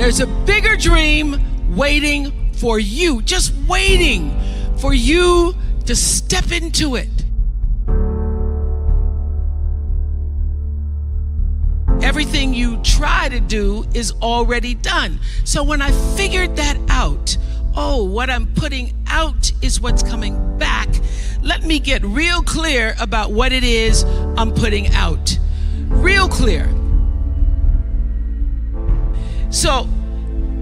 There's a bigger dream waiting for you, just waiting for you to step into it. Everything you try to do is already done. So when I figured that out, what I'm putting out is what's coming back. Let me get real clear about what it is I'm putting out. Real clear. So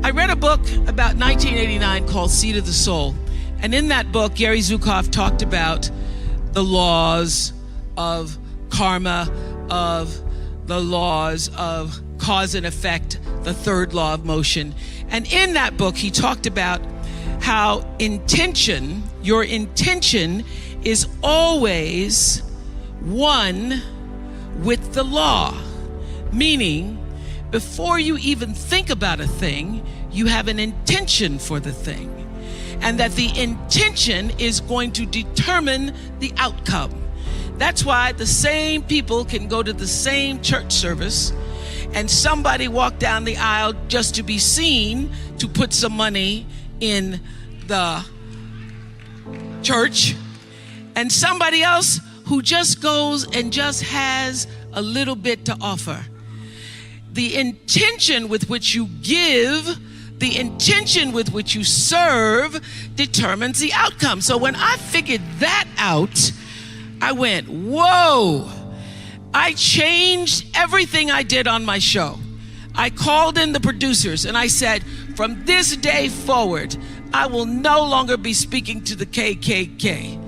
I read a book about 1989 called Seed of the Soul. And in that book, Gary Zukav talked about the laws of karma, of the laws of cause and effect, the third law of motion. And in that book, he talked about how your intention is always one with the law. Meaning, before you even think about a thing, you have an intention for the thing. And that the intention is going to determine the outcome. That's why the same people can go to the same church service and somebody walk down the aisle just to be seen to put some money in the church, and somebody else who just goes and just has a little bit to offer. The intention with which you give, the intention with which you serve determines the outcome. So when I figured that out, I went, whoa. I changed everything I did on my show. I called in the producers and I said, from this day forward, I will no longer be speaking to the KKK.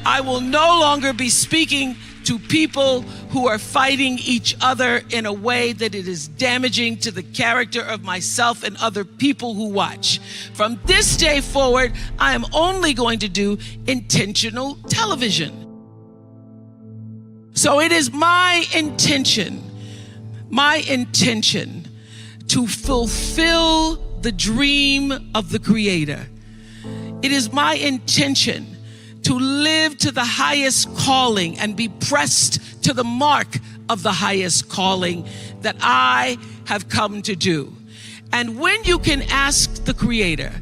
I will no longer be speaking to people who are fighting each other in a way that it is damaging to the character of myself and other people who watch. From this day forward, I am only going to do intentional television. So it is my intention to fulfill the dream of the Creator. It is my intention to live to the highest calling and be pressed to the mark of the highest calling that I have come to do. And when you can ask the Creator,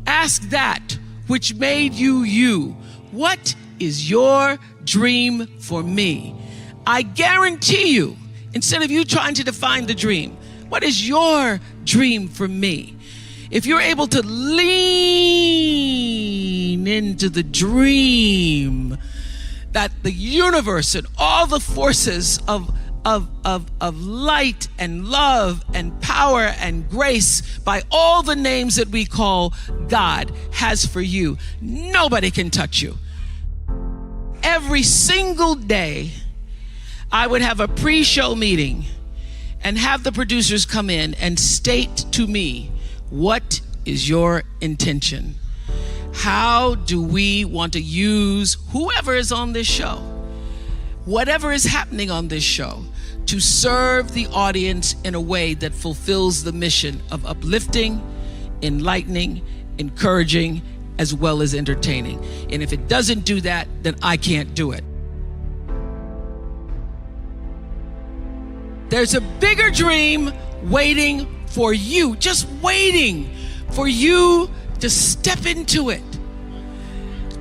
ask that which made you you, what is your dream for me? I guarantee you, instead of you trying to define the dream, what is your dream for me? If you're able to lean into the dream that the universe and all the forces of light and love and power and grace by all the names that we call God has for you, nobody can touch you. Every single day, I would have a pre-show meeting and have the producers come in and state to me, what is your intention? How do we want to use whoever is on this show, whatever is happening on this show, to serve the audience in a way that fulfills the mission of uplifting, enlightening, encouraging, as well as entertaining? And if it doesn't do that, then I can't do it. There's a bigger dream waiting for you, just waiting for you to step into it.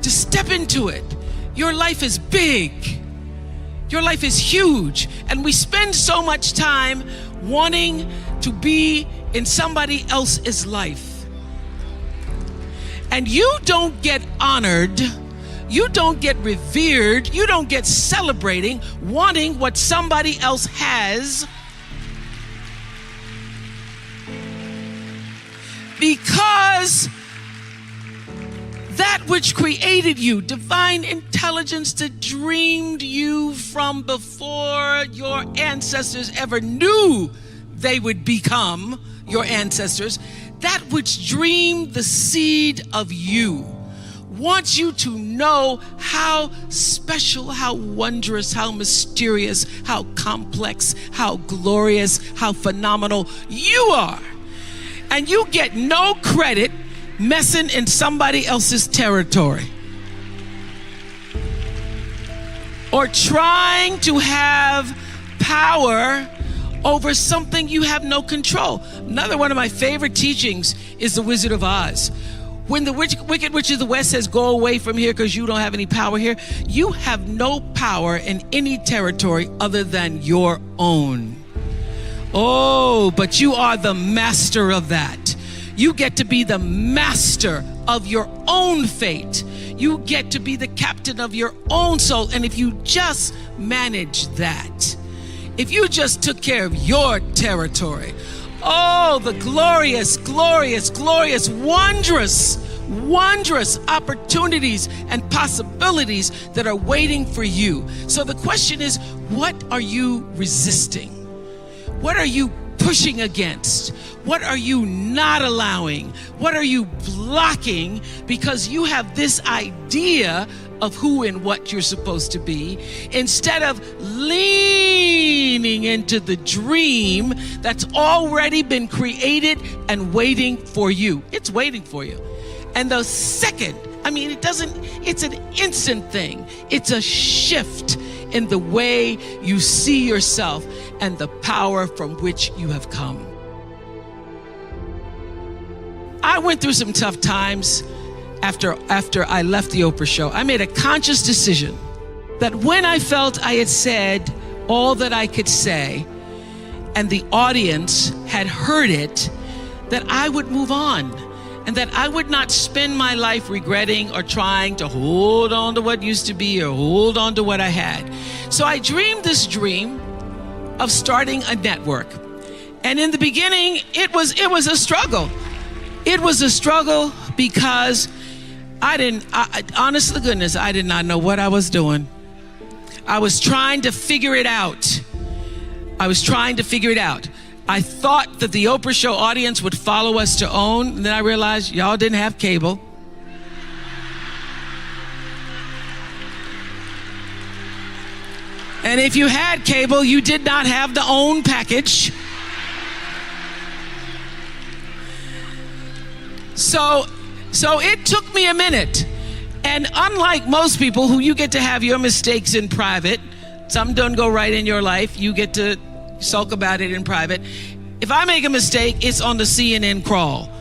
To step into it. Your life is big. Your life is huge. And we spend so much time wanting to be in somebody else's life. And you don't get honored, you don't get revered, you don't get celebrating wanting what somebody else has, because that which created you, divine intelligence that dreamed you from before your ancestors ever knew they would become your ancestors, that which dreamed the seed of you, wants you to know how special, how wondrous, how mysterious, how complex, how glorious, how phenomenal you are. And you get no credit messing in somebody else's territory or trying to have power over something you have no control. Another one of my favorite teachings is The Wizard of Oz. When the Wicked Witch of the West says, go away from here because you don't have any power here, you have no power in any territory other than your own. Oh, but you are the master of that. You get to be the master of your own fate. You get to be the captain of your own soul. And if you just manage that, if you just took care of your territory, oh, the glorious, glorious, glorious, wondrous, wondrous opportunities and possibilities that are waiting for you. So the question is, what are you resisting? What are you pushing against? What are you not allowing? What are you blocking because you have this idea of who and what you're supposed to be, instead of leaning into the dream that's already been created and waiting for you? It's waiting for you. And the second, it's an instant thing. It's a shift in the way you see yourself and the power from which you have come. I went through some tough times after I left the Oprah show. I made a conscious decision that when I felt I had said all that I could say and the audience had heard it, that I would move on and that I would not spend my life regretting or trying to hold on to what used to be or hold on to what I had. So I dreamed this dream of starting a network. And in the beginning, it was a struggle. It was a struggle because honest to goodness, I did not know what I was doing. I was trying to figure it out. I thought that the Oprah show audience would follow us to OWN, and then I realized y'all didn't have cable. And if you had cable, you did not have the OWN package. So it took me a minute. And unlike most people who you get to have your mistakes in private, some don't go right in your life, you get to sulk about it in private. If I make a mistake, it's on the CNN crawl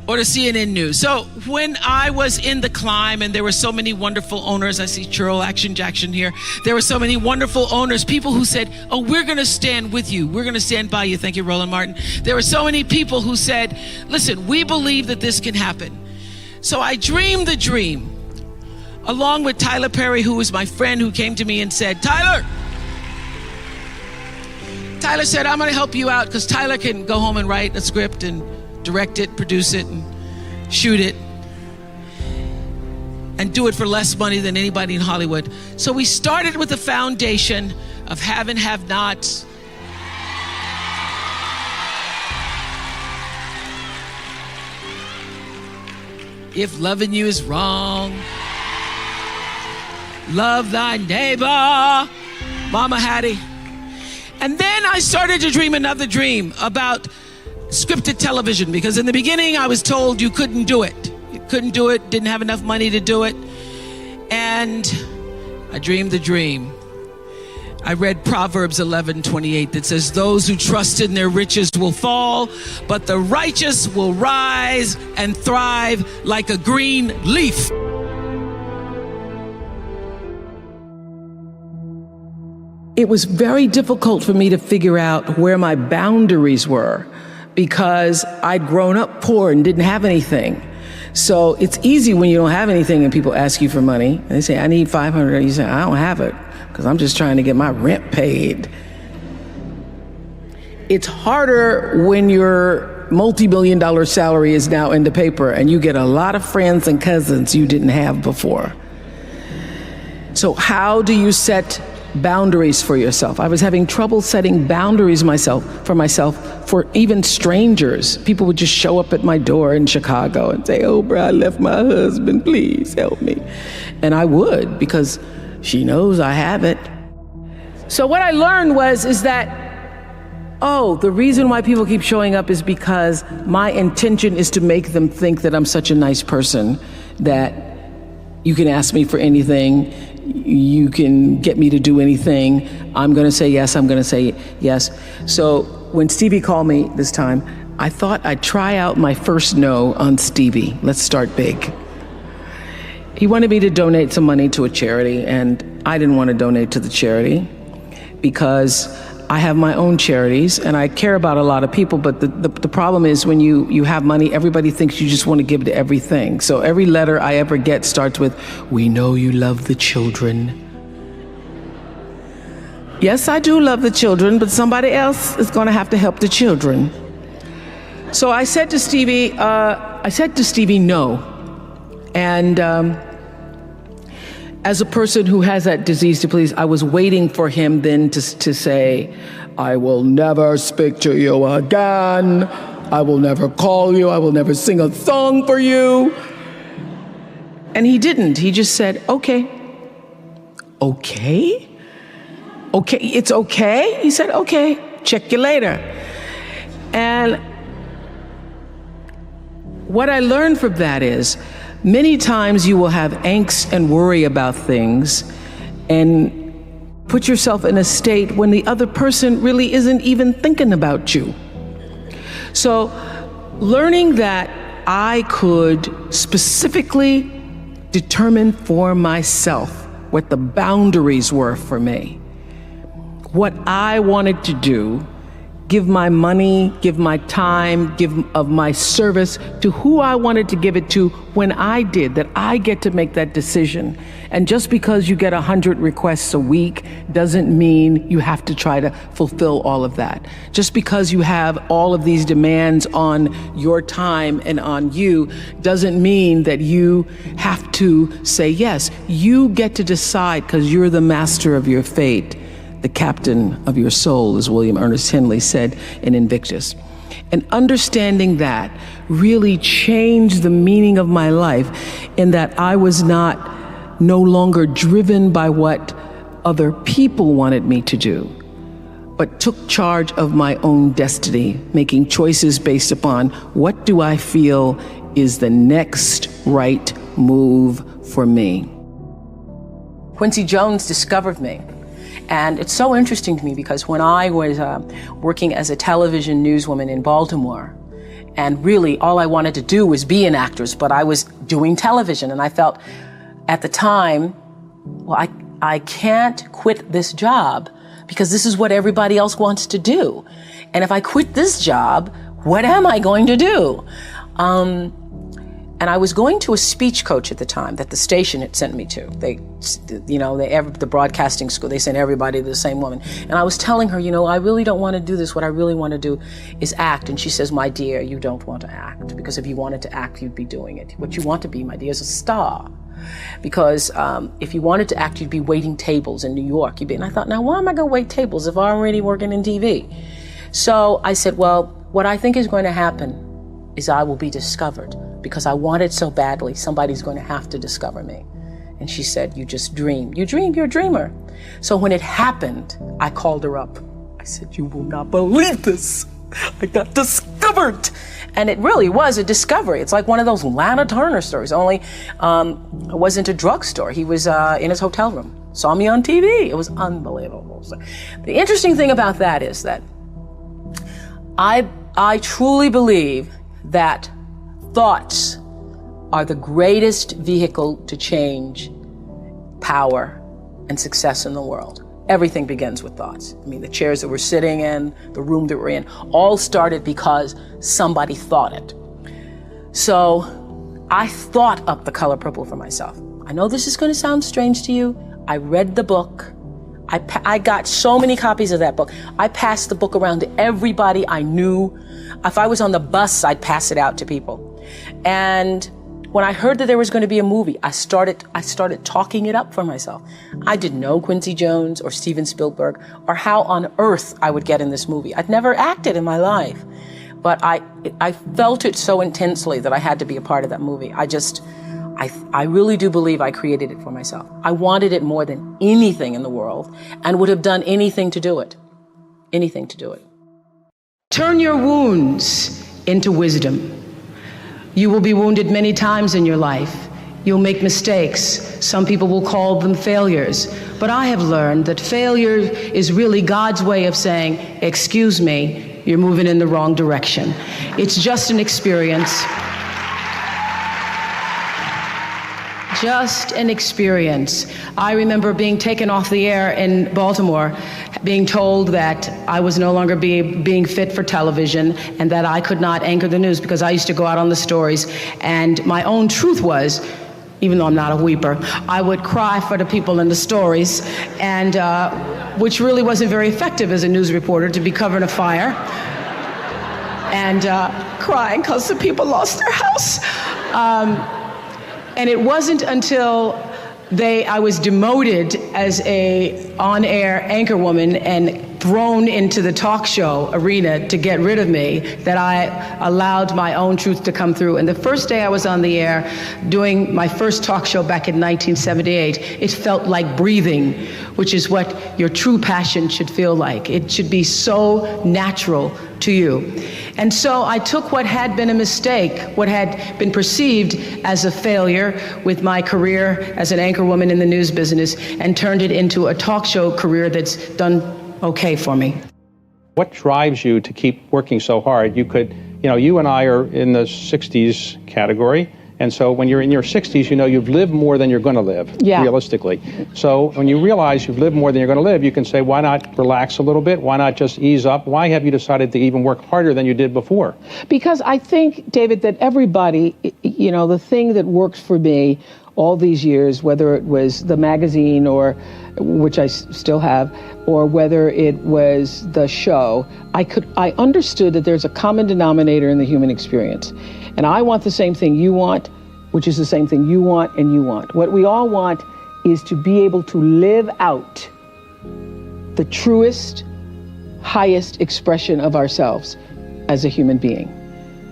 or the CNN news. So when I was in the climb and there were so many wonderful owners, I see Churl Action Jackson here. There were so many wonderful owners, people who said, oh, we're going to stand with you. We're going to stand by you. Thank you, Roland Martin. There were so many people who said, listen, we believe that this can happen. So I dreamed the dream along with Tyler Perry, who was my friend, who came to me and said, Tyler said, I'm going to help you out because Tyler can go home and write a script and direct it, produce it, and shoot it, and do it for less money than anybody in Hollywood. So we started with the foundation of have and have nots. If loving you is wrong, love thy neighbor, Mama Hattie. And then I started to dream another dream about scripted television, because in the beginning I was told you couldn't do it. You couldn't do it, didn't have enough money to do it. And I dreamed the dream. I read Proverbs 11:28 that says, those who trust in their riches will fall, but the righteous will rise and thrive like a green leaf. It was very difficult for me to figure out where my boundaries were, because I'd grown up poor and didn't have anything. So it's easy when you don't have anything and people ask you for money. And they say, I need $500. You say, I don't have it because I'm just trying to get my rent paid. It's harder when your multi-million-dollar salary is now in the paper and you get a lot of friends and cousins you didn't have before. So how do you set boundaries for yourself? I was having trouble setting boundaries for myself for even strangers. People would just show up at my door in Chicago and say, Oprah, I left my husband, please help me. And I would, because she knows I have it. So what I learned is that, the reason why people keep showing up is because my intention is to make them think that I'm such a nice person that you can ask me for anything. you can get me to do anything. I'm going to say yes, I'm going to say yes. So when Stevie called me this time, I thought I'd try out my first no on Stevie. Let's start big. He wanted me to donate some money to a charity, and I didn't want to donate to the charity because I have my own charities and I care about a lot of people, but the problem is when you have money, everybody thinks you just want to give to everything. So every letter I ever get starts with, "We know you love the children." Yes, I do love the children, but somebody else is going to have to help the children. So I said to Stevie, no. And as a person who has that disease to please, I was waiting for him then to say, "I will never speak to you again. I will never call you. I will never sing a song for you." And he didn't. He just said, "Okay." "Okay? Okay, it's okay?" He said, "Okay, check you later." And what I learned from that is, many times you will have angst and worry about things and put yourself in a state when the other person really isn't even thinking about you. So learning that I could specifically determine for myself what the boundaries were for me, what I wanted to do, give my money, give my time, give of my service to who I wanted to give it to when I did, that I get to make that decision. And just because you get 100 requests a week doesn't mean you have to try to fulfill all of that. Just because you have all of these demands on your time and on you doesn't mean that you have to say yes. You get to decide because you're the master of your fate. The captain of your soul, as William Ernest Henley said in Invictus. And understanding that really changed the meaning of my life in that I was no longer driven by what other people wanted me to do, but took charge of my own destiny, making choices based upon what do I feel is the next right move for me. Quincy Jones discovered me. And it's so interesting to me because when I was working as a television newswoman in Baltimore, and really all I wanted to do was be an actress, but I was doing television, and I felt at the time, well, I can't quit this job because this is what everybody else wants to do. And if I quit this job, what am I going to do? And I was going to a speech coach at the time that the station had sent me to. The broadcasting school, they sent everybody to the same woman. And I was telling her, I really don't want to do this. What I really want to do is act. And she says, "My dear, you don't want to act, because if you wanted to act, you'd be doing it. What you want to be, my dear, is a star. Because if you wanted to act, you'd be waiting tables in New York." And I thought, now why am I going to wait tables if I'm already working in TV? So I said, well, what I think is going to happen is I will be discovered. Because I want it so badly, somebody's going to have to discover me. And she said, "You just dream. You dream, you're a dreamer." So when it happened, I called her up. I said, "You will not believe this. I got discovered." And it really was a discovery. It's like one of those Lana Turner stories, only it wasn't a drugstore. He was in his hotel room, saw me on TV. It was unbelievable. So the interesting thing about that is that I truly believe that thoughts are the greatest vehicle to change power and success in the world. Everything begins with thoughts. I mean, the chairs that we're sitting in, the room that we're in, all started because somebody thought it. So I thought up The Color Purple for myself. I know this is going to sound strange to you. I read the book. I got so many copies of that book. I passed the book around to everybody I knew. If I was on the bus, I'd pass it out to people. And when I heard that there was going to be a movie, I started talking it up for myself. I didn't know Quincy Jones or Steven Spielberg or how on earth I would get in this movie. I'd never acted in my life, but I felt it so intensely that I had to be a part of that movie. I really do believe I created it for myself. I wanted it more than anything in the world and would have done anything to do it. Anything to do it. Turn your wounds into wisdom. You will be wounded many times in your life. You'll make mistakes. Some people will call them failures. But I have learned that failure is really God's way of saying, excuse me, you're moving in the wrong direction. It's just an experience. Just an experience. I remember being taken off the air in Baltimore, being told that I was no longer being fit for television and that I could not anchor the news because I used to go out on the stories. And my own truth was, even though I'm not a weeper, I would cry for the people in the stories, and which really wasn't very effective as a news reporter, to be covering a fire and crying because the people lost their house. And it wasn't until I was demoted as a on-air anchorwoman and thrown into the talk show arena to get rid of me that I allowed my own truth to come through. And the first day I was on the air doing my first talk show back in 1978, it felt like breathing, which is what your true passion should feel like. It should be so natural to you. And so I took what had been a mistake, what had been perceived as a failure with my career as an anchorwoman in the news business, and turned it into a talk show career that's done okay for me. What drives you to keep working so hard? You and I are in the 60s category, and so when you're in your 60s, you've lived more than you're going to live, realistically. So when you realize you've lived more than you're going to live, you can say, why not relax a little bit? Why not just ease up? Why have you decided to even work harder than you did before? Because I think, David, that everybody, the thing that works for me all these years, whether it was the magazine, or which I still have, or whether it was the show, I understood that there's a common denominator in the human experience. And I want the same thing you want, which is the same thing you want and you want. What we all want is to be able to live out the truest, highest expression of ourselves as a human being.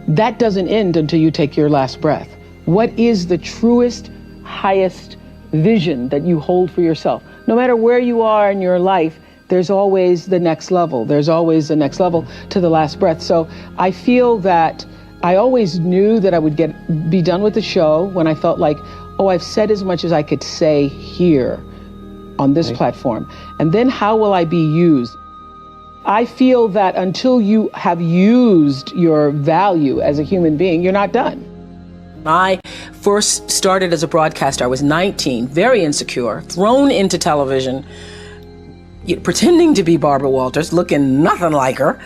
That doesn't end until you take your last breath. What is the truest, highest vision that you hold for yourself? No matter where you are in your life, there's always the next level. There's always the next level to the last breath. So I feel that I always knew that I would be done with the show when I felt like, oh, I've said as much as I could say here on this platform. And then how will I be used? I feel that until you have used your value as a human being, you're not done. I first started as a broadcaster. I was 19, very insecure, thrown into television, pretending to be Barbara Walters, looking nothing like her,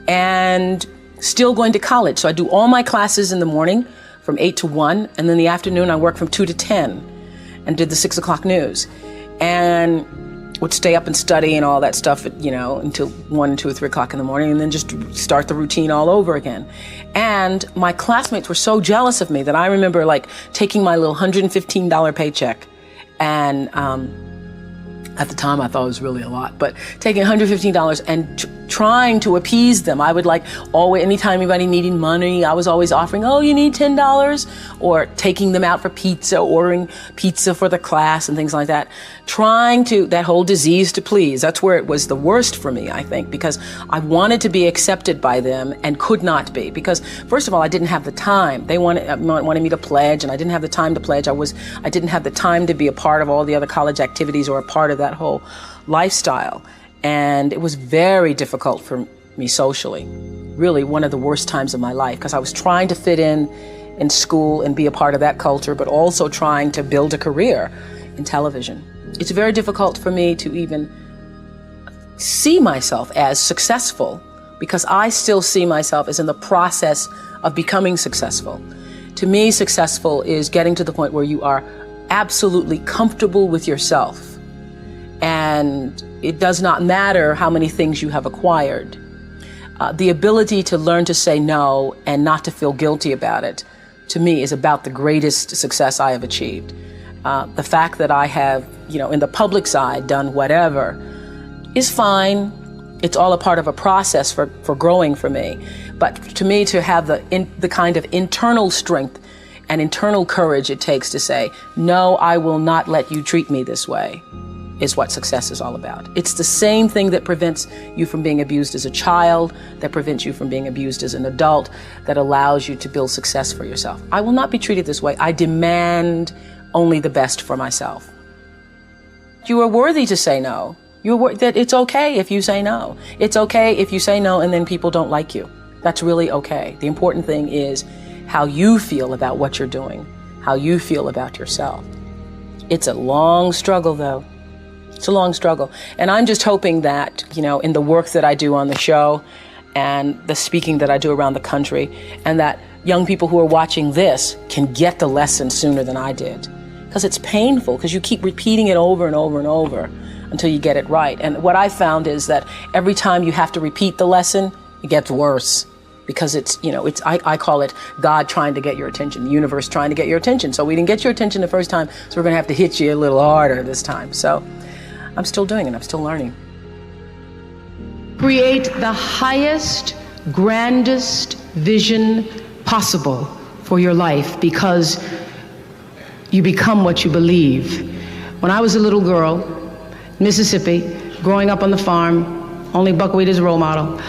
and still going to college. So I do all my classes in the morning from 8 to 1, and then in the afternoon I work from 2 to 10 and did the 6 o'clock news. And would stay up and study and all that stuff, until 1, 2, or 3 o'clock in the morning, and then just start the routine all over again. And my classmates were so jealous of me that I remember taking my little $115 paycheck, and at the time I thought it was really a lot, but taking $115 and trying to appease them. I would always, anytime anybody needed money, I was always offering, oh, you need $10, or taking them out for pizza, ordering pizza for the class and things like that. That whole disease to please, that's where it was the worst for me, I think, because I wanted to be accepted by them and could not be, because first of all, I didn't have the time. They wanted me to pledge, and I didn't have the time to pledge. I didn't have the time to be a part of all the other college activities or a part of that whole lifestyle. And it was very difficult for me socially, really one of the worst times of my life, because I was trying to fit in school and be a part of that culture, but also trying to build a career in television. It's very difficult for me to even see myself as successful, because I still see myself as in the process of becoming successful. To me, successful is getting to the point where you are absolutely comfortable with yourself. And it does not matter how many things you have acquired. The ability to learn to say no and not to feel guilty about it, to me, is about the greatest success I have achieved. The fact that I have, in the public side, done whatever is fine. It's all a part of a process for growing for me. But to me, to have the kind of internal strength and internal courage it takes to say, no, I will not let you treat me this way, is what success is all about. It's the same thing that prevents you from being abused as a child, that prevents you from being abused as an adult, that allows you to build success for yourself. I will not be treated this way. I demand only the best for myself. You are worthy to say no. That it's okay if you say no. It's okay if you say no and then people don't like you. That's really okay. The important thing is how you feel about what you're doing, how you feel about yourself. It's a long struggle, though. It's a long struggle. And I'm just hoping that, in the work that I do on the show and the speaking that I do around the country, and that young people who are watching this can get the lesson sooner than I did. Because it's painful, because you keep repeating it over and over and over until you get it right. And what I found is that every time you have to repeat the lesson, it gets worse. Because I call it God trying to get your attention, the universe trying to get your attention. So we didn't get your attention the first time, so we're going to have to hit you a little harder this time. So I'm still doing it. I'm still learning. Create the highest, grandest vision possible for your life, because you become what you believe. When I was a little girl, Mississippi, growing up on the farm, only buckwheat is a role model,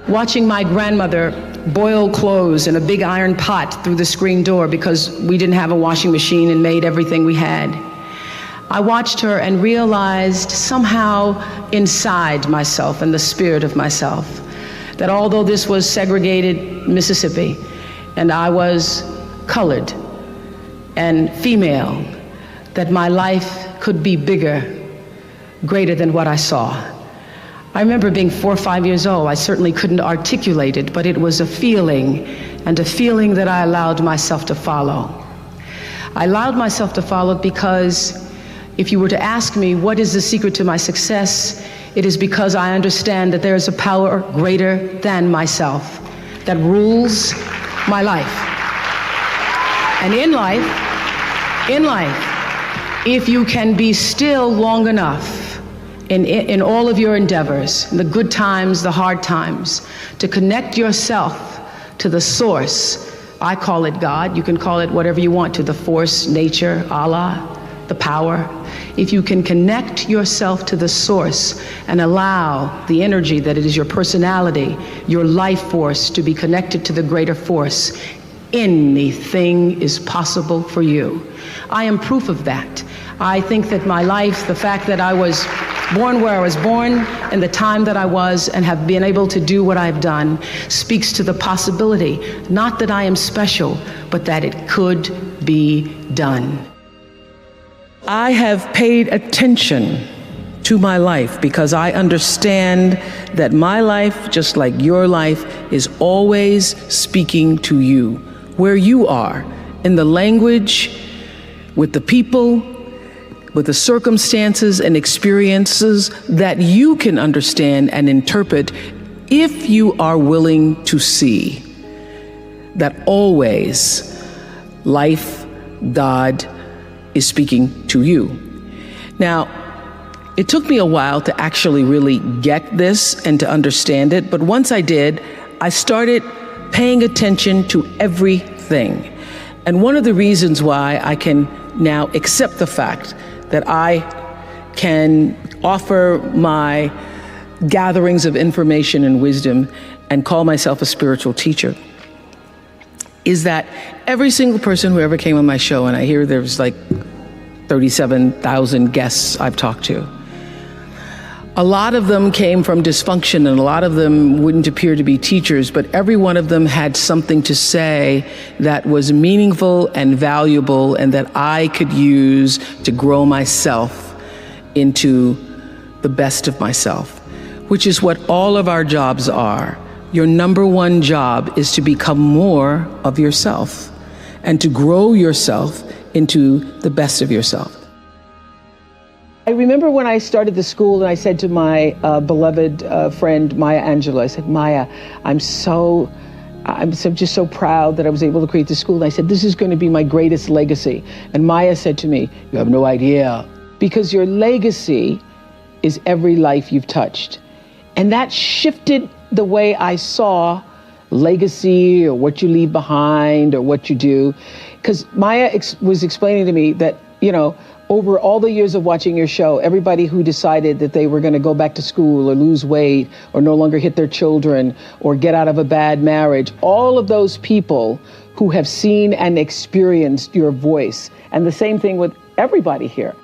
watching my grandmother boil clothes in a big iron pot through the screen door because we didn't have a washing machine and made everything we had. I watched her and realized somehow inside myself and the spirit of myself that although this was segregated Mississippi and I was colored and female, that my life could be bigger, greater than what I saw. I remember being 4 or 5 years old. I certainly couldn't articulate it, but it was a feeling, and a feeling that I allowed myself to follow. I allowed myself to follow because if you were to ask me what is the secret to my success, it is because I understand that there is a power greater than myself that rules my life. And in life, if you can be still long enough in all of your endeavors, the good times, the hard times, to connect yourself to the source. I call it God. You can call it whatever you want, to the force, nature, Allah, the power. If you can connect yourself to the source and allow the energy that it is your personality, your life force, to be connected to the greater force, anything is possible for you. I am proof of that. I think that my life, the fact that I was born where I was born and the time that I was and have been able to do what I've done, speaks to the possibility, not that I am special, but that it could be done. I have paid attention to my life because I understand that my life, just like your life, is always speaking to you, where you are, in the language, with the people, with the circumstances and experiences that you can understand and interpret if you are willing to see that always life, God, is speaking to you. Now, it took me a while to actually really get this and to understand it, but once I did, I started paying attention to everything. And one of the reasons why I can now accept the fact that I can offer my gatherings of information and wisdom and call myself a spiritual teacher is that every single person who ever came on my show, and I hear there's like 37,000 guests I've talked to, a lot of them came from dysfunction and a lot of them wouldn't appear to be teachers, but every one of them had something to say that was meaningful and valuable and that I could use to grow myself into the best of myself, which is what all of our jobs are. Your number one job is to become more of yourself and to grow yourself into the best of yourself. I remember when I started the school and I said to my beloved friend, Maya Angelou, I said, Maya, I'm just so proud that I was able to create the school. And I said, this is going to be my greatest legacy. And Maya said to me, you have no idea, because your legacy is every life you've touched. And that shifted the way I saw legacy or what you leave behind or what you do. Because Maya was explaining to me that, over all the years of watching your show, everybody who decided that they were going to go back to school or lose weight or no longer hit their children or get out of a bad marriage, all of those people who have seen and experienced your voice And the same thing with everybody here.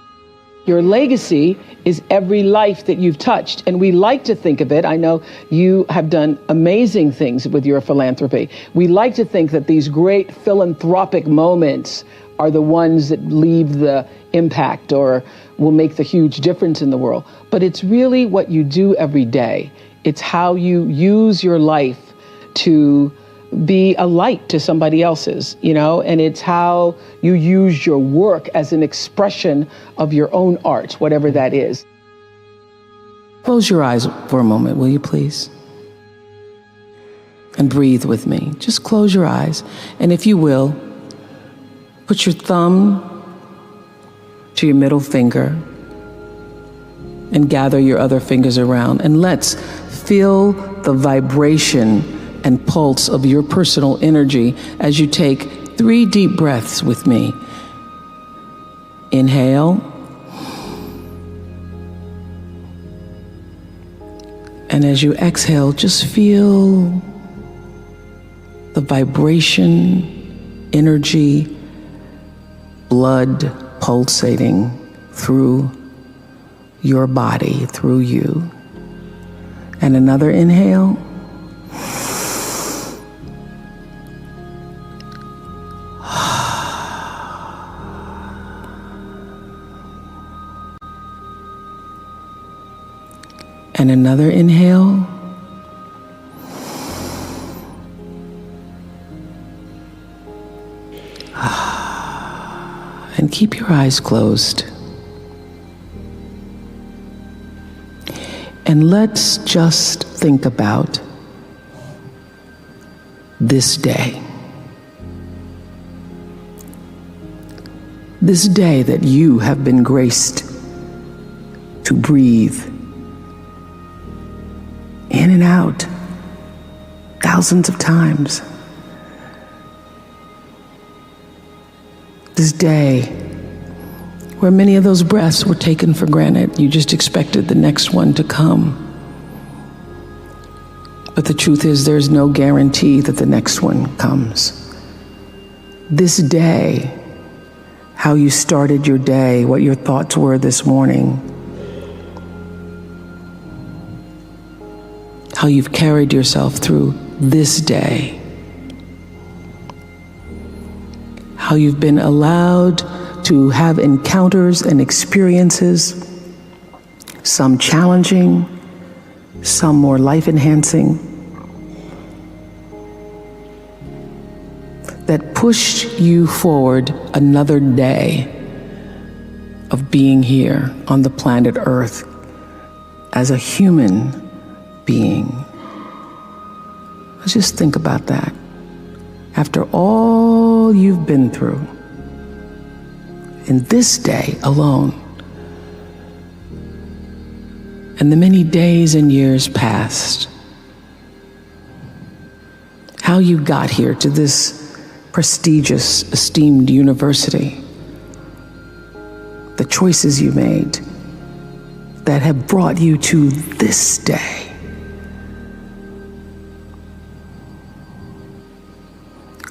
Your legacy is every life that you've touched. And we like to think of it. I know you have done amazing things with your philanthropy. We like to think that these great philanthropic moments are the ones that leave the impact or will make the huge difference in the world. But it's really what you do every day. It's how you use your life to be a light to somebody else's, and it's how you use your work as an expression of your own art, whatever that is. Close your eyes for a moment, will you please? And breathe with me. Just close your eyes. And if you will, put your thumb to your middle finger and gather your other fingers around. And let's feel the vibration and pulse of your personal energy as you take 3 deep breaths with me. Inhale. And as you exhale, just feel the vibration, energy, blood pulsating through your body, through you. And another inhale. And another inhale. And keep your eyes closed. And let's just think about this day. This day that you have been graced to breathe in and out thousands of times. This day where many of those breaths were taken for granted. You just expected the next one to come. But the truth is, there's no guarantee that the next one comes. This day, how you started your day, what your thoughts were this morning, how you've carried yourself through this day, how you've been allowed to have encounters and experiences, some challenging, some more life-enhancing, that pushed you forward another day of being here on the planet Earth as a human being. Let's just think about that. After all you've been through, in this day alone, and the many days and years past, how you got here to this prestigious, esteemed university, the choices you made that have brought you to this day.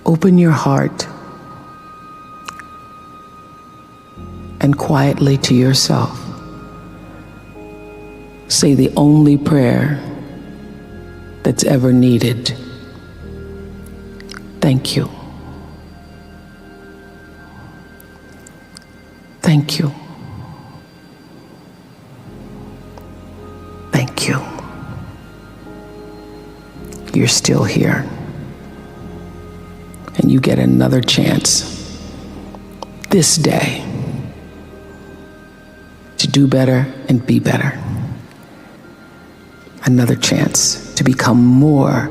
Open your heart and quietly to yourself say the only prayer that's ever needed. Thank you. Thank you. Thank you. You're still here. And you get another chance this day to do better and be better. Another chance to become more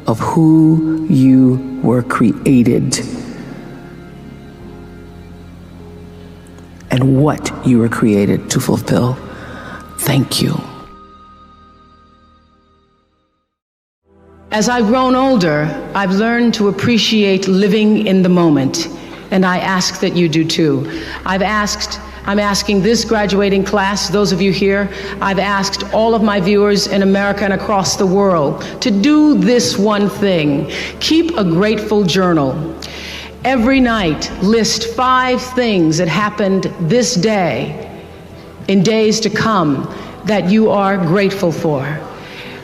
of who you were created and what you were created to fulfill. Thank you. As I've grown older, I've learned to appreciate living in the moment, and I ask that you do too. I'm asking this graduating class, those of you here, I've asked all of my viewers in America and across the world to do this one thing. Keep a grateful journal. Every night, list 5 things that happened this day, in days to come, that you are grateful for.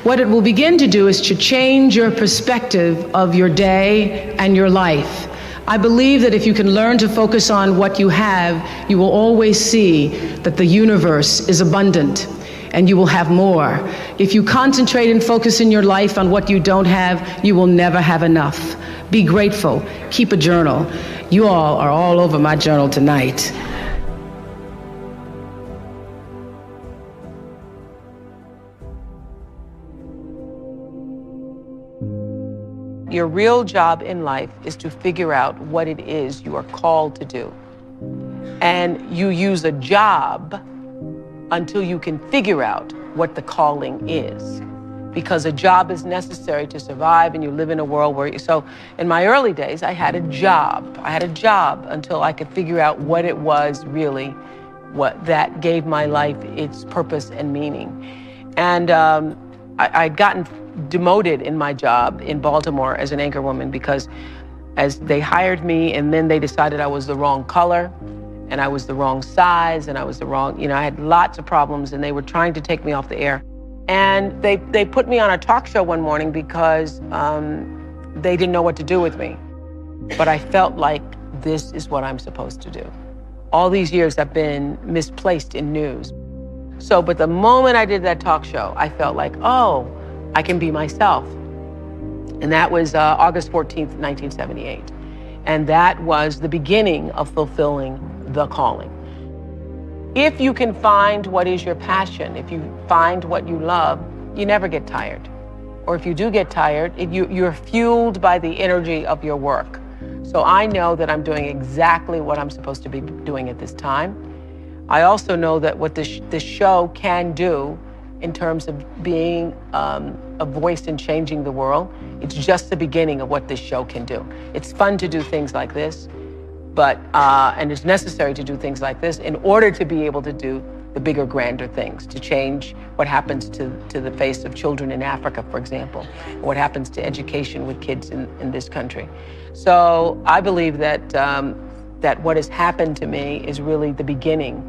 What it will begin to do is to change your perspective of your day and your life. I believe that if you can learn to focus on what you have, you will always see that the universe is abundant and you will have more. If you concentrate and focus in your life on what you don't have, you will never have enough. Be grateful. Keep a journal. You all are all over my journal tonight. Your real job in life is to figure out what it is you are called to do. And you use a job until you can figure out what the calling is. Because a job is necessary to survive, and you live in a world where so in my early days, I had a job. I had a job until I could figure out what it was really, what that gave my life its purpose and meaning. And I'd gotten demoted in my job in Baltimore as an anchorwoman because as they hired me, and then they decided I was the wrong color and I was the wrong size and I was the wrong, I had lots of problems, and they were trying to take me off the air. And they put me on a talk show one morning because they didn't know what to do with me. But I felt like this is what I'm supposed to do. All these years I've been misplaced in news. But the moment I did that talk show, I felt like, oh, I can be myself. And that was August 14th, 1978. And that was the beginning of fulfilling the calling. If you can find what is your passion, if you find what you love, you never get tired. Or if you do get tired, you're fueled by the energy of your work. So I know that I'm doing exactly what I'm supposed to be doing at this time. I also know that what this show can do in terms of being a voice in changing the world, it's just the beginning of what this show can do. It's fun to do things like this, but and it's necessary to do things like this in order to be able to do the bigger, grander things, to change what happens to the face of children in Africa, for example, what happens to education with kids in this country. So I believe that that what has happened to me is really the beginning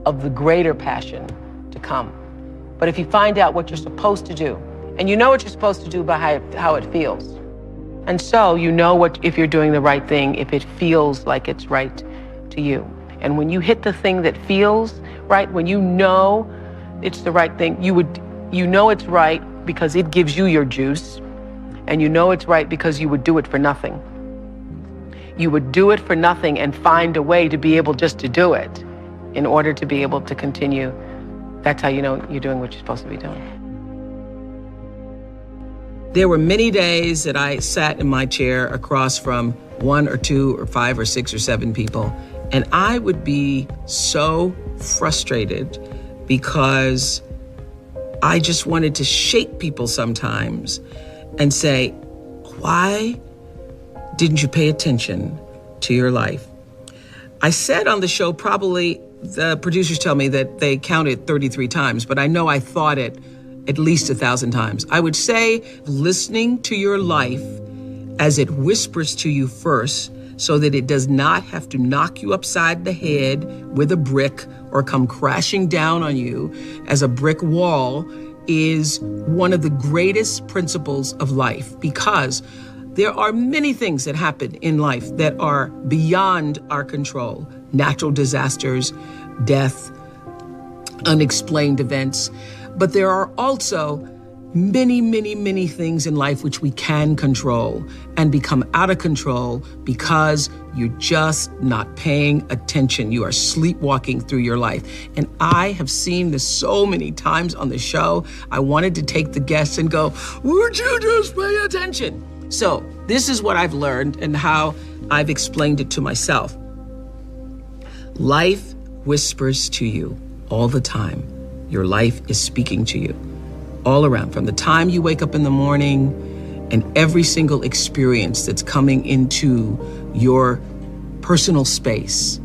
of the greater passion to come. But if you find out what you're supposed to do, and you know what you're supposed to do by how it feels, and so you know if you're doing the right thing, if it feels like it's right to you. And when you hit the thing that feels right, when you know it's the right thing, you know it's right because it gives you your juice, and you know it's right because you would do it for nothing. You would do it for nothing and find a way to be able just to do it in order to be able to continue. That's how you know you're doing what you're supposed to be doing. There were many days that I sat in my chair across from 1 or 2 or 5 or 6 or 7 people, and I would be so frustrated because I just wanted to shake people sometimes and say, why didn't you pay attention to your life? I said on the show, probably the producers tell me that they counted 33 times, but I know I thought it at least 1,000 times. I would say listening to your life as it whispers to you first, so that it does not have to knock you upside the head with a brick or come crashing down on you as a brick wall, is one of the greatest principles of life, because there are many things that happen in life that are beyond our control. Natural disasters, death, unexplained events. But there are also many, many, many things in life which we can control and become out of control because you're just not paying attention. You are sleepwalking through your life. And I have seen this so many times on the show. I wanted to take the guests and go, would you just pay attention? So this is what I've learned and how I've explained it to myself. Life whispers to you all the time. Your life is speaking to you all around, from the time you wake up in the morning and every single experience that's coming into your personal space,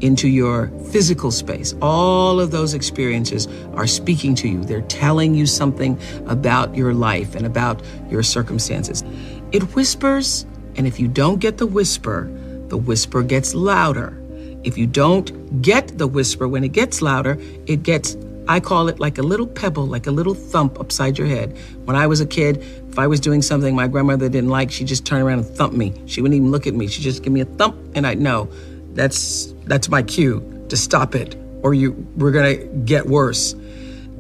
into your physical space. All of those experiences are speaking to you. They're telling you something about your life and about your circumstances. It whispers, and if you don't get the whisper, the whisper gets louder. If you don't get the whisper when it gets louder, it gets, I call it like a little pebble, like a little thump upside your head. When I was a kid, if I was doing something my grandmother didn't like, she'd just turn around and thump me. She wouldn't even look at me. She'd just give me a thump, and I'd know that's my cue to stop it, or we're gonna get worse.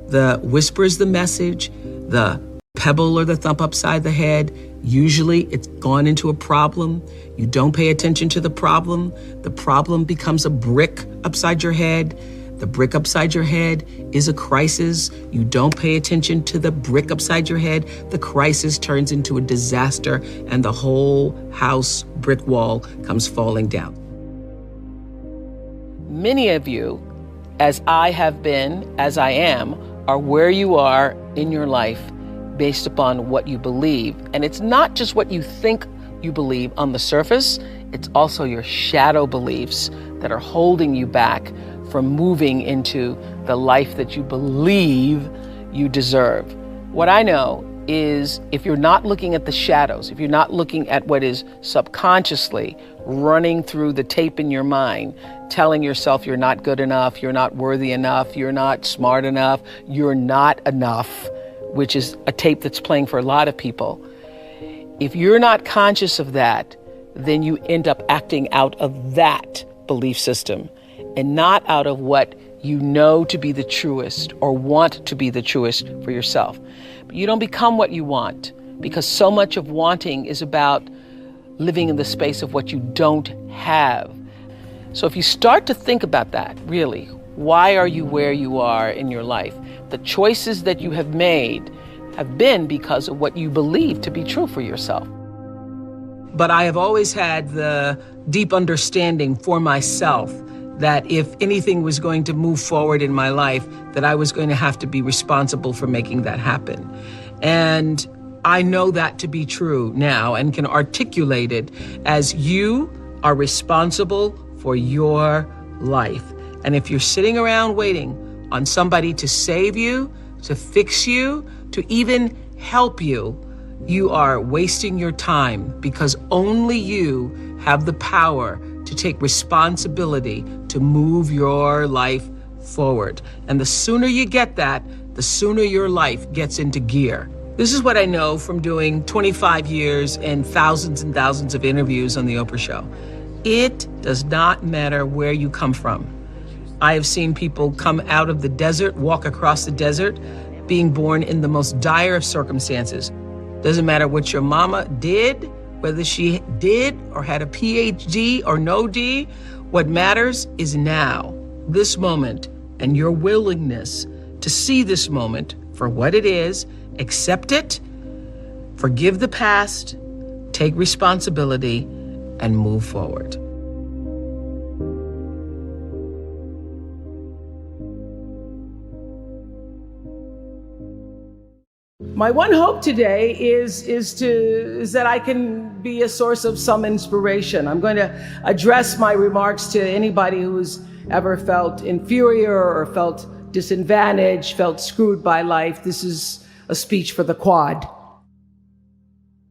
The whisper is the message. The pebble or the thump upside the head, usually it's gone into a problem. You don't pay attention to the problem becomes a brick upside your head. The brick upside your head is a crisis. You don't pay attention to the brick upside your head. The crisis turns into a disaster, and the whole house brick wall comes falling down. Many of you, as I have been, as I am, are where you are in your life based upon what you believe. And it's not just what you think you believe on the surface, it's also your shadow beliefs that are holding you back from moving into the life that you believe you deserve. What I know is if you're not looking at the shadows, if you're not looking at what is subconsciously running through the tape in your mind, telling yourself you're not good enough, you're not worthy enough, you're not smart enough, you're not enough, which is a tape that's playing for a lot of people. If you're not conscious of that, then you end up acting out of that belief system and not out of what you know to be the truest or want to be the truest for yourself. But you don't become what you want, because so much of wanting is about living in the space of what you don't have. So if you start to think about that, really, why are you where you are in your life? The choices that you have made have been because of what you believe to be true for yourself. But I have always had the deep understanding for myself that if anything was going to move forward in my life, that I was going to have to be responsible for making that happen. And I know that to be true now and can articulate it as you are responsible for your life. And if you're sitting around waiting on somebody to save you, to fix you, to even help you, you are wasting your time, because only you have the power to take responsibility to move your life forward. And the sooner you get that, the sooner your life gets into gear. This is what I know from doing 25 years and thousands of interviews on the Oprah Show. It does not matter where you come from. I have seen people come out of the desert, walk across the desert, being born in the most dire of circumstances. Doesn't matter what your mama did, whether she did or had a PhD or no D. What matters is now, this moment, and your willingness to see this moment for what it is, accept it, forgive the past, take responsibility, and move forward. My one hope today is that I can be a source of some inspiration. I'm going to address my remarks to anybody who's ever felt inferior or felt disadvantaged, felt screwed by life. This is a speech for the quad.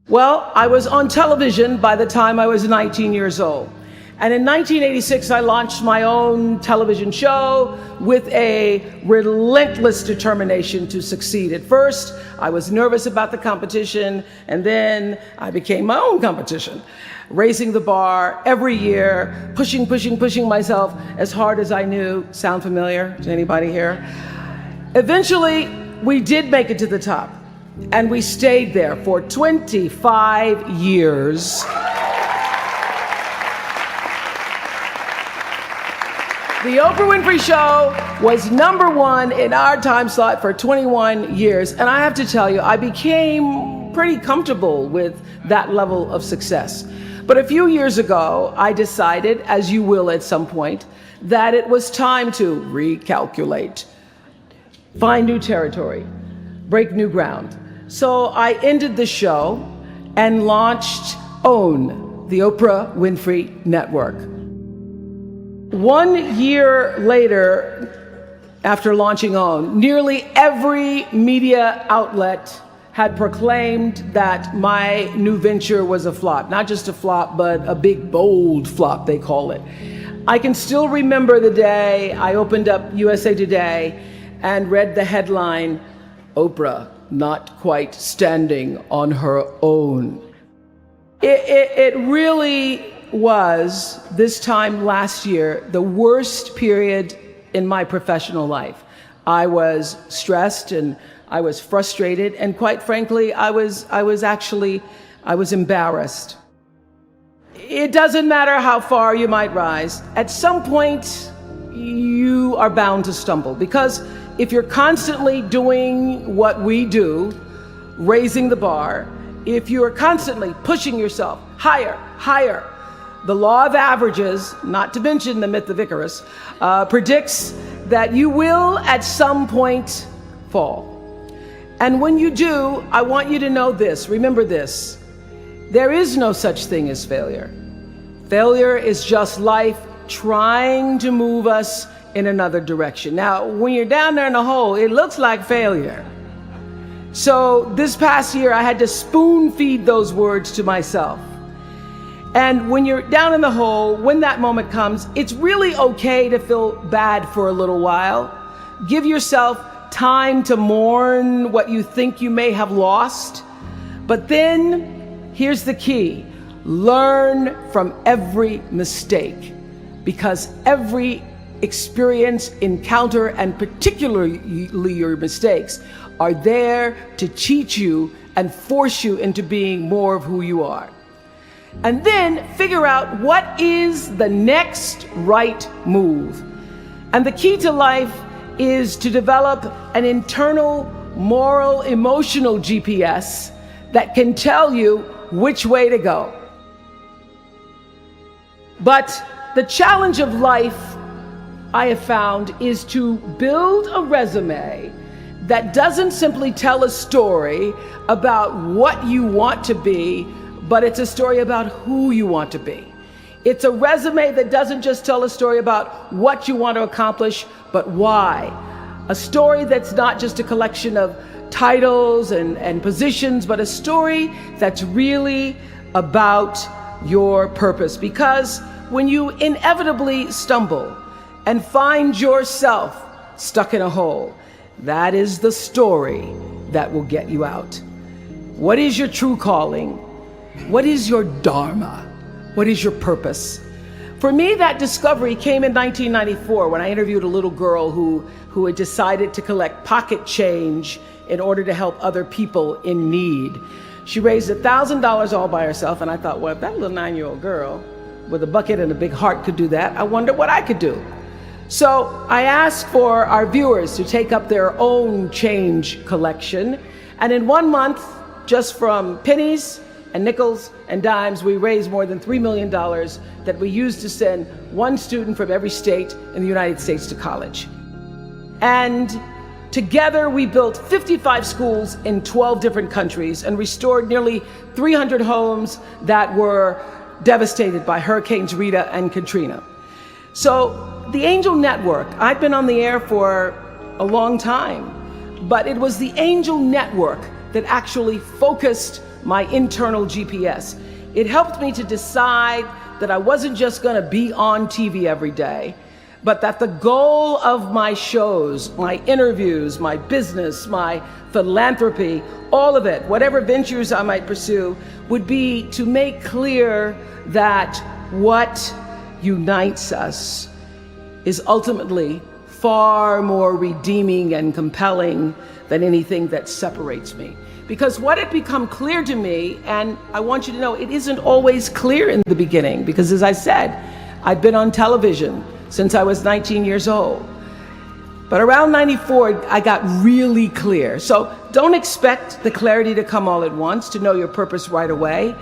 Well, I was on television by the time I was 19 years old. And in 1986, I launched my own television show with a relentless determination to succeed. At first, I was nervous about the competition, and then I became my own competition, raising the bar every year, pushing myself as hard as I knew. Sound familiar to anybody here? Eventually, we did make it to the top, and we stayed there for 25 years. The Oprah Winfrey Show was #1 in our time slot for 21 years. And I have to tell you, I became pretty comfortable with that level of success. But a few years ago, I decided, as you will at some point, that it was time to recalculate, find new territory, break new ground. So I ended the show and launched OWN, the Oprah Winfrey Network. 1 year later, after launching OWN, nearly every media outlet had proclaimed that my new venture was a flop. Not just a flop, but a big, bold flop, they call it. I can still remember the day I opened up USA Today and read the headline, "Oprah not quite standing on her own." It really was, this time last year, the worst period in my professional life. I was stressed and I was frustrated, and quite frankly, I was embarrassed. It doesn't matter how far you might rise. At some point, you are bound to stumble, because if you're constantly doing what we do, raising the bar, if you are constantly pushing yourself higher, higher, the law of averages, not to mention the myth of Icarus, predicts that you will at some point fall. And when you do, I want you to know this, remember this: there is no such thing as failure. Failure is just life trying to move us in another direction. Now, when you're down there in the hole, it looks like failure. So this past year, I had to spoon feed those words to myself. And when you're down in the hole, when that moment comes, it's really okay to feel bad for a little while. Give yourself time to mourn what you think you may have lost. But then, here's the key: learn from every mistake, because every experience, encounter, and particularly your mistakes, are there to teach you and force you into being more of who you are. And then figure out what is the next right move. And the key to life is to develop an internal, moral, emotional GPS that can tell you which way to go. But the challenge of life, I have found, is to build a resume that doesn't simply tell a story about what you want to be, but it's a story about who you want to be. It's a resume that doesn't just tell a story about what you want to accomplish, but why. A story that's not just a collection of titles and positions, but a story that's really about your purpose. Because when you inevitably stumble and find yourself stuck in a hole, that is the story that will get you out. What is your true calling? What is your dharma? What is your purpose? For me, that discovery came in 1994 when I interviewed a little girl who had decided to collect pocket change in order to help other people in need. She raised $1,000 all by herself, and I thought, well, if that little 9-year-old girl with a bucket and a big heart could do that, I wonder what I could do. So I asked for our viewers to take up their own change collection, and in 1 month, just from pennies and nickels and dimes, we raised more than $3 million that we used to send one student from every state in the United States to college. And together we built 55 schools in 12 different countries and restored nearly 300 homes that were devastated by Hurricanes Rita and Katrina. So the Angel Network, I've been on the air for a long time, but it was the Angel Network that actually focused my internal GPS. It helped me to decide that I wasn't just going to be on TV every day, but that the goal of my shows, my interviews, my business, my philanthropy, all of it, whatever ventures I might pursue, would be to make clear that what unites us is ultimately far more redeeming and compelling than anything that separates me. Because what had become clear to me, and I want you to know, it isn't always clear in the beginning, because as I said, I've been on television since I was 19 years old. But around 94, I got really clear. So don't expect the clarity to come all at once, to know your purpose right away.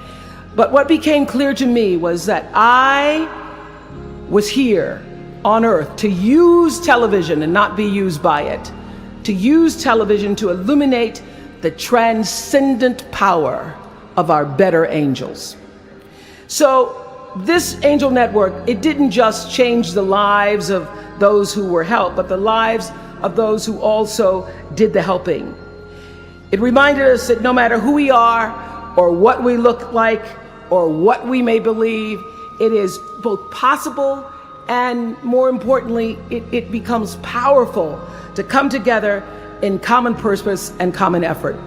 But what became clear to me was that I was here on earth to use television and not be used by it, to use television to illuminate the transcendent power of our better angels. So this Angel Network, it didn't just change the lives of those who were helped, but the lives of those who also did the helping. It reminded us that no matter who we are or what we look like or what we may believe, it is both possible and, more importantly, it becomes powerful to come together in common purpose and common effort.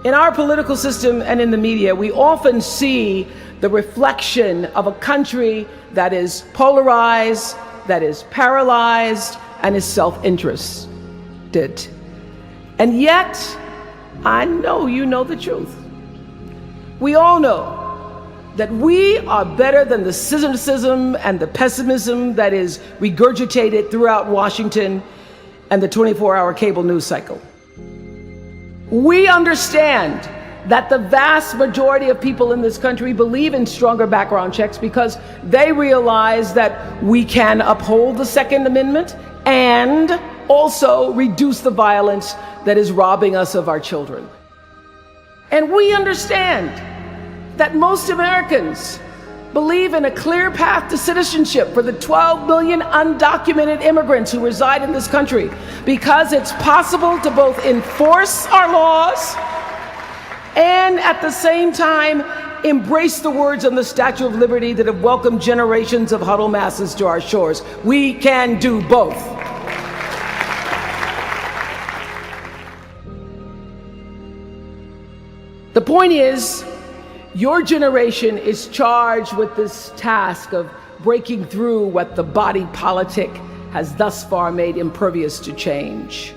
In our political system and in the media, we often see the reflection of a country that is polarized, that is paralyzed, and is self-interested. And yet, I know you know the truth. We all know that we are better than the cynicism and the pessimism that is regurgitated throughout Washington and the 24-hour cable news cycle. We understand that the vast majority of people in this country believe in stronger background checks because they realize that we can uphold the Second Amendment and also reduce the violence that is robbing us of our children. And we understand that most Americans believe in a clear path to citizenship for the 12 million undocumented immigrants who reside in this country, because it's possible to both enforce our laws and at the same time embrace the words on the Statue of Liberty that have welcomed generations of huddled masses to our shores. We can do both. The point is, your generation is charged with this task of breaking through what the body politic has thus far made impervious to change.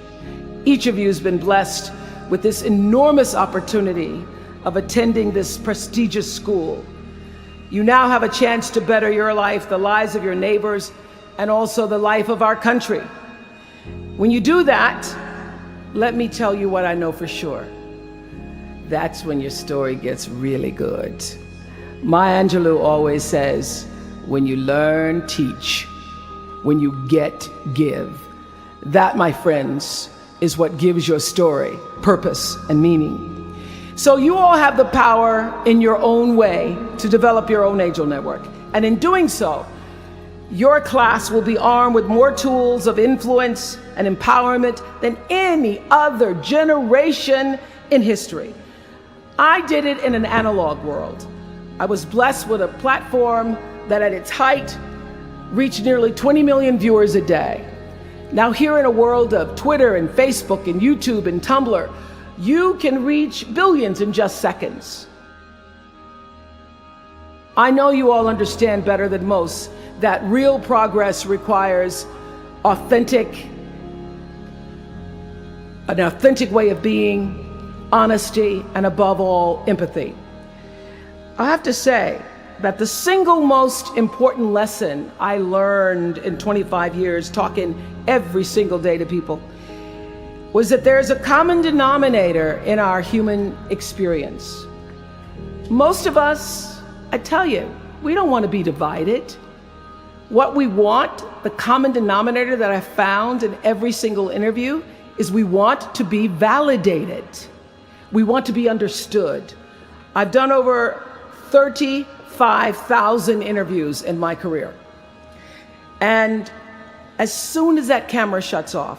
Each of you has been blessed with this enormous opportunity of attending this prestigious school. You now have a chance to better your life, the lives of your neighbors, and also the life of our country. When you do that, let me tell you what I know for sure. That's when your story gets really good. Maya Angelou always says, when you learn, teach. When you get, give. That, my friends, is what gives your story purpose and meaning. So you all have the power in your own way to develop your own angel network. And in doing so, your class will be armed with more tools of influence and empowerment than any other generation in history. I did it in an analog world. I was blessed with a platform that at its height reached nearly 20 million viewers a day. Now here in a world of Twitter and Facebook and YouTube and Tumblr, you can reach billions in just seconds. I know you all understand better than most that real progress requires an authentic way of being, honesty, and above all, empathy. I have to say that the single most important lesson I learned in 25 years talking every single day to people was that there's a common denominator in our human experience. Most of us, I tell you, we don't want to be divided. What we want, the common denominator that I found in every single interview, is we want to be validated. We want to be understood. I've done over 35,000 interviews in my career. And as soon as that camera shuts off,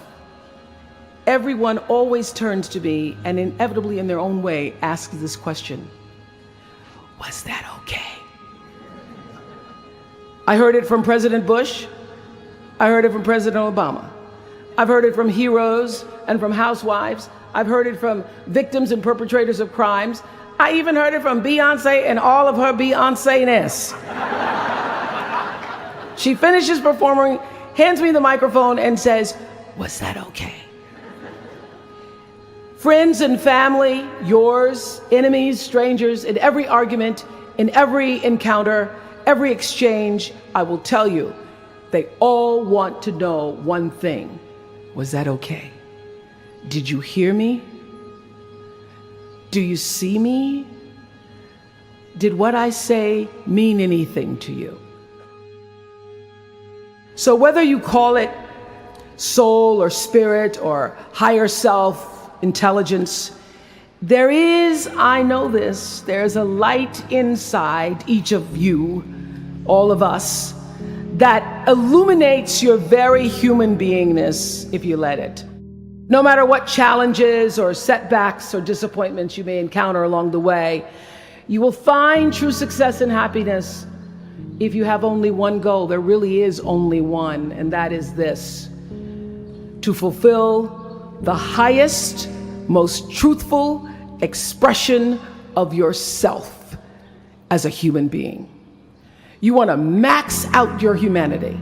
everyone always turns to me and inevitably in their own way asks this question: was that okay? I heard it from President Bush. I heard it from President Obama. I've heard it from heroes and from housewives. I've heard it from victims and perpetrators of crimes. I even heard it from Beyonce and all of her Beyonce-ness. She finishes performing, hands me the microphone and says, was that okay? Friends and family, yours, enemies, strangers, in every argument, in every encounter, every exchange, I will tell you, they all want to know one thing. Was that okay? Did you hear me? Do you see me? Did what I say mean anything to you? So whether you call it soul or spirit or higher self, intelligence, there is, I know this, there's a light inside each of you, all of us, that illuminates your very human beingness if you let it. No matter what challenges or setbacks or disappointments you may encounter along the way, you will find true success and happiness if you have only one goal. There really is only one, and that is this: to fulfill the highest, most truthful expression of yourself as a human being. You want to max out your humanity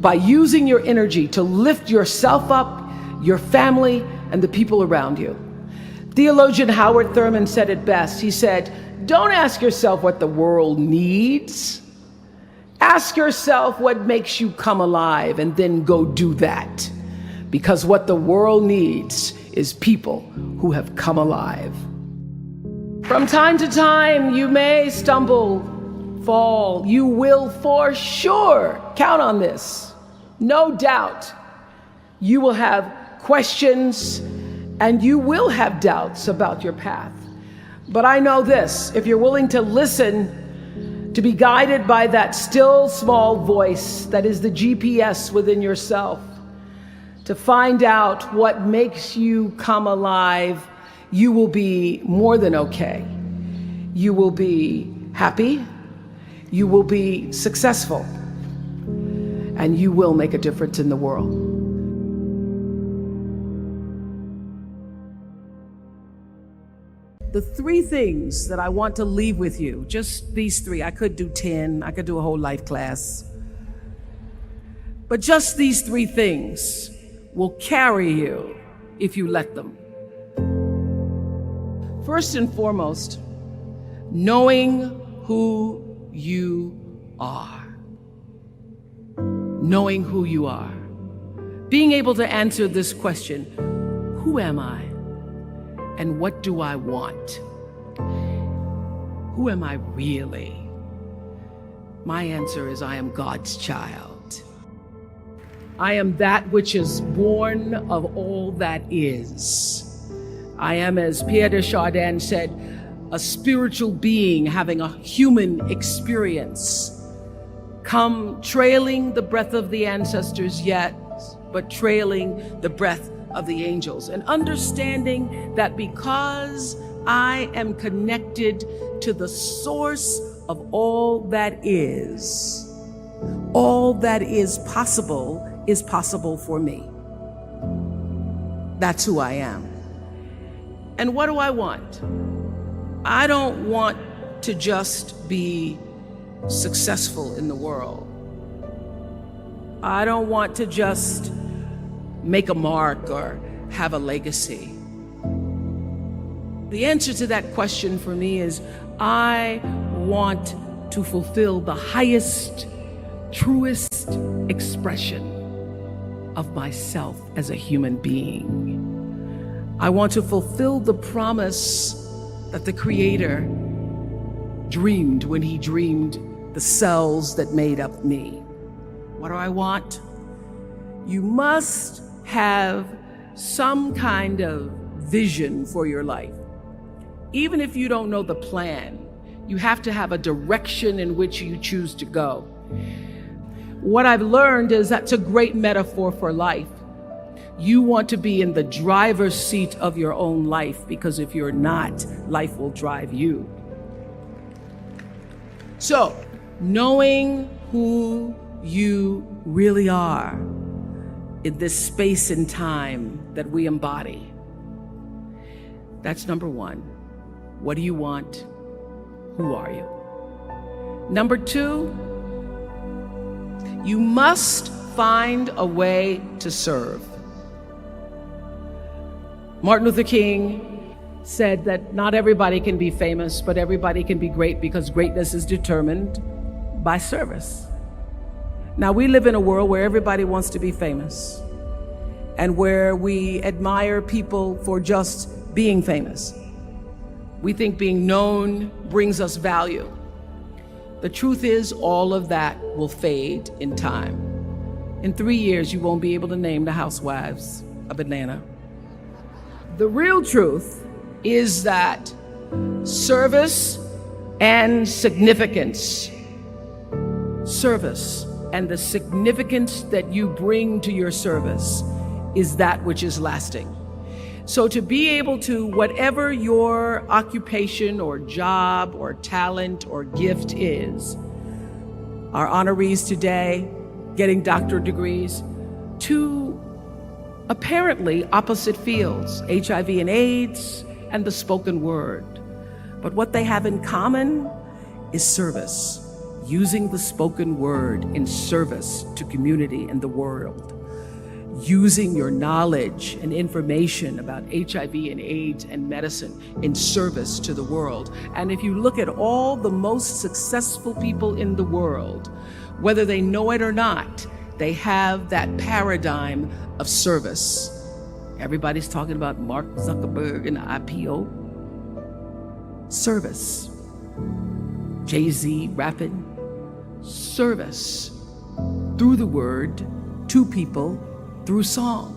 by using your energy to lift yourself up, your family, and the people around you. Theologian Howard Thurman said it best. He said, "Don't ask yourself what the world needs. Ask yourself what makes you come alive, and then go do that. Because what the world needs is people who have come alive." From time to time, you may stumble, fall. You will for sure count on this. No doubt. You will have questions and you will have doubts about your path. But I know this: if you're willing to listen, to be guided by that still small voice that is the GPS within yourself, to find out what makes you come alive, you will be more than okay. You will be happy, you will be successful, and you will make a difference in the world. The three things that I want to leave with you, just these three. I could do 10, I could do a whole life class. But just these three things will carry you if you let them. First and foremost, knowing who you are. Knowing who you are. Being able to answer this question: who am I? And what do I want? Who am I really? My answer is I am God's child. I am that which is born of all that is. I am, as Pierre de Chardin said, a spiritual being having a human experience, come trailing the breath of the ancestors yet, but trailing the breath of the angels, and understanding that because I am connected to the source of all that is possible for me. That's who I am. And what do I want? I don't want to just be successful in the world. I don't want to just make a mark or have a legacy. The answer to that question for me is I want to fulfill the highest, truest expression of myself as a human being. I want to fulfill the promise that the Creator dreamed when He dreamed the cells that made up me. What do I want? You must have some kind of vision for your life. Even if you don't know the plan, you have to have a direction in which you choose to go. What I've learned is that's a great metaphor for life. You want to be in the driver's seat of your own life, because if you're not, life will drive you. So, knowing who you really are in this space and time that we embody. That's number one. What do you want? Who are you? Number two, you must find a way to serve. Martin Luther King said that not everybody can be famous, but everybody can be great, because greatness is determined by service. Now, we live in a world where everybody wants to be famous and where we admire people for just being famous. We think being known brings us value. The truth is, all of that will fade in time. In 3 years, you won't be able to name the housewives of Atlanta. The real truth is that service and significance, service and the significance that you bring to your service is that which is lasting. So to be able to, whatever your occupation or job or talent or gift is, our honorees today getting doctorate degrees, to apparently opposite fields, HIV and AIDS and the spoken word. But what they have in common is service, using the spoken word in service to community and the world, using your knowledge and information about HIV and AIDS and medicine in service to the world. And if you look at all the most successful people in the world, whether they know it or not, they have that paradigm of service. Everybody's talking about Mark Zuckerberg and the IPO. Service. Jay-Z rapping. Service. Through the word, to people, through song.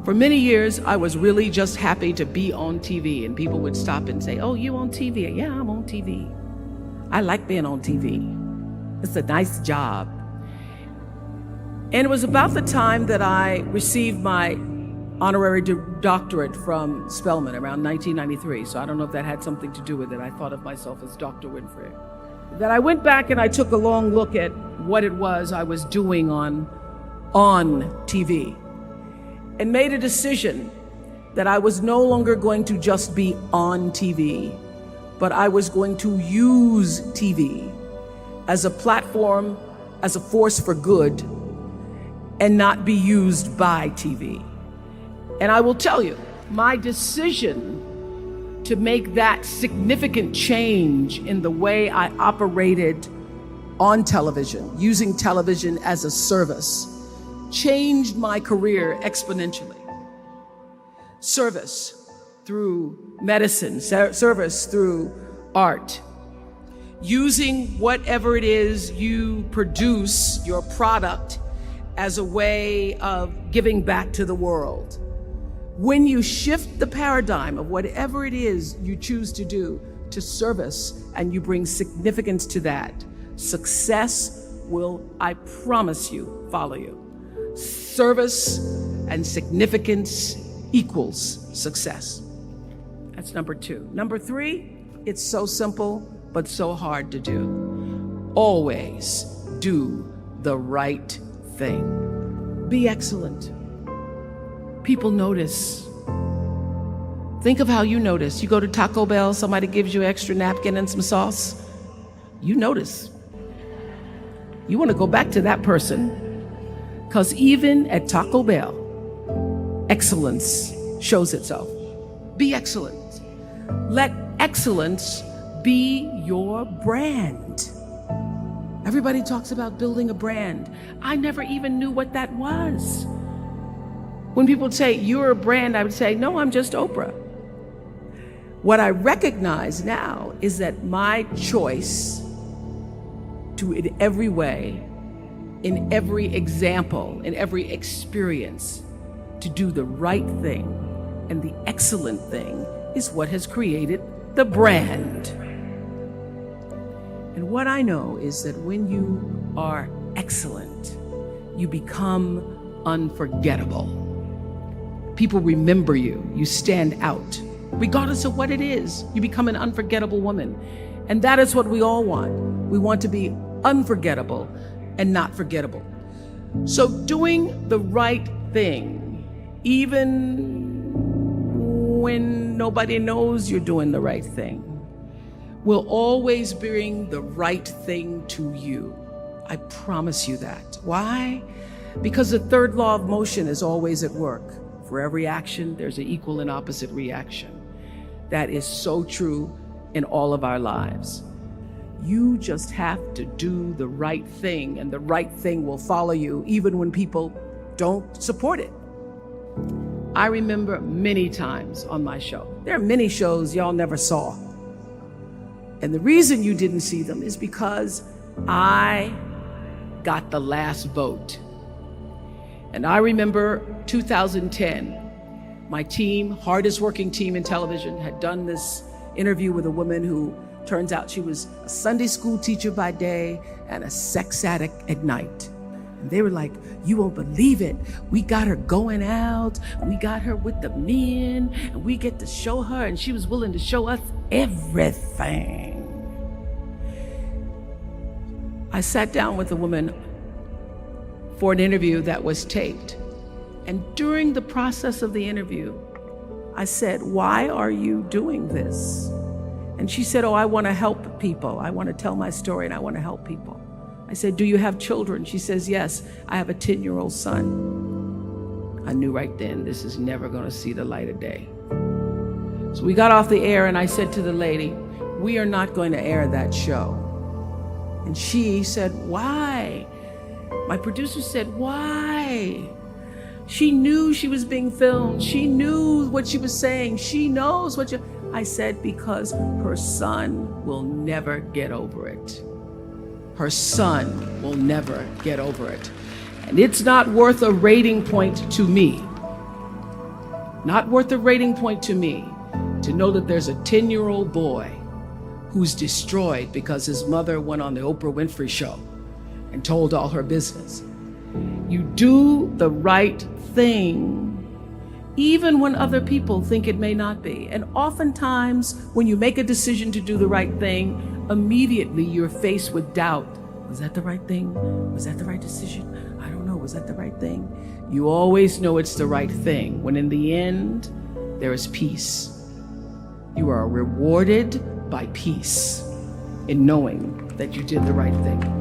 For many years, I was really just happy to be on TV, and people would stop and say, "Oh, you on TV?" "Yeah, I'm on TV. I like being on TV. It's a nice job." And it was about the time that I received my honorary doctorate from Spelman around 1993. So I don't know if that had something to do with it. I thought of myself as Dr. Winfrey. That I went back and I took a long look at what it was I was doing on TV and made a decision that I was no longer going to just be on TV, but I was going to use TV as a platform, as a force for good, and not be used by TV. And I will tell you, my decision to make that significant change in the way I operated on television, using television as a service, changed my career exponentially. Service through medicine, service through art, using whatever it is you produce, your product, as a way of giving back to the world. When you shift the paradigm of whatever it is you choose to do to service, and you bring significance to that, success will, I promise you, follow you. Service and significance equals success. That's number 2. Number 3, it's so simple, but so hard to do. Always do the right thing. Be excellent. People notice. Think of how you notice. You go to Taco Bell, somebody gives you an extra napkin and some sauce. You notice. You want to go back to that person. Because even at Taco Bell, excellence shows itself. Be excellent. Let excellence be your brand. Everybody talks about building a brand. I never even knew what that was. When people say, "You're a brand," I would say, "No, I'm just Oprah." What I recognize now is that my choice to, in every way, in every example, in every experience, to do the right thing and the excellent thing is what has created the brand. And what I know is that when you are excellent, you become unforgettable. People remember you. You stand out. Regardless of what it is, you become an unforgettable woman. And that is what we all want. We want to be unforgettable and not forgettable. So doing the right thing, even when nobody knows you're doing the right thing, will always bring the right thing to you. I promise you that. Why? Because the third law of motion is always at work. For every action, there's an equal and opposite reaction. That is so true in all of our lives. You just have to do the right thing, and the right thing will follow you even when people don't support it. I remember many times on my show. There are many shows y'all never saw. And the reason you didn't see them is because I got the last vote. And I remember 2010, my team, hardest working team in television, had done this interview with a woman who turns out she was a Sunday school teacher by day and a sex addict at night. And they were like, you won't believe it. We got her going out. We got her with the men. And we get to show her. And she was willing to show us everything. I sat down with a woman for an interview that was taped. And during the process of the interview, I said, why are you doing this? And she said, oh, I want to help people. I want to tell my story and I want to help people. I said, do you have children? She says, yes, I have a 10-year-old son. I knew right then this is never going to see the light of day. So we got off the air and I said to the lady, we are not going to air that show. And she said, why? My producer said, why? She knew she was being filmed. She knew what she was saying. She knows what you... I said, because her son will never get over it. Her son will never get over it. And it's not worth a rating point to me. Not worth a rating point to me to know that there's a 10-year-old boy who's destroyed because his mother went on the Oprah Winfrey show and told all her business. You do the right thing even when other people think it may not be. And oftentimes, when you make a decision to do the right thing, immediately you're faced with doubt. Was that the right thing? Was that the right decision? I don't know, was that the right thing? You always know it's the right thing, when in the end, there is peace. You are rewarded by peace in knowing that you did the right thing.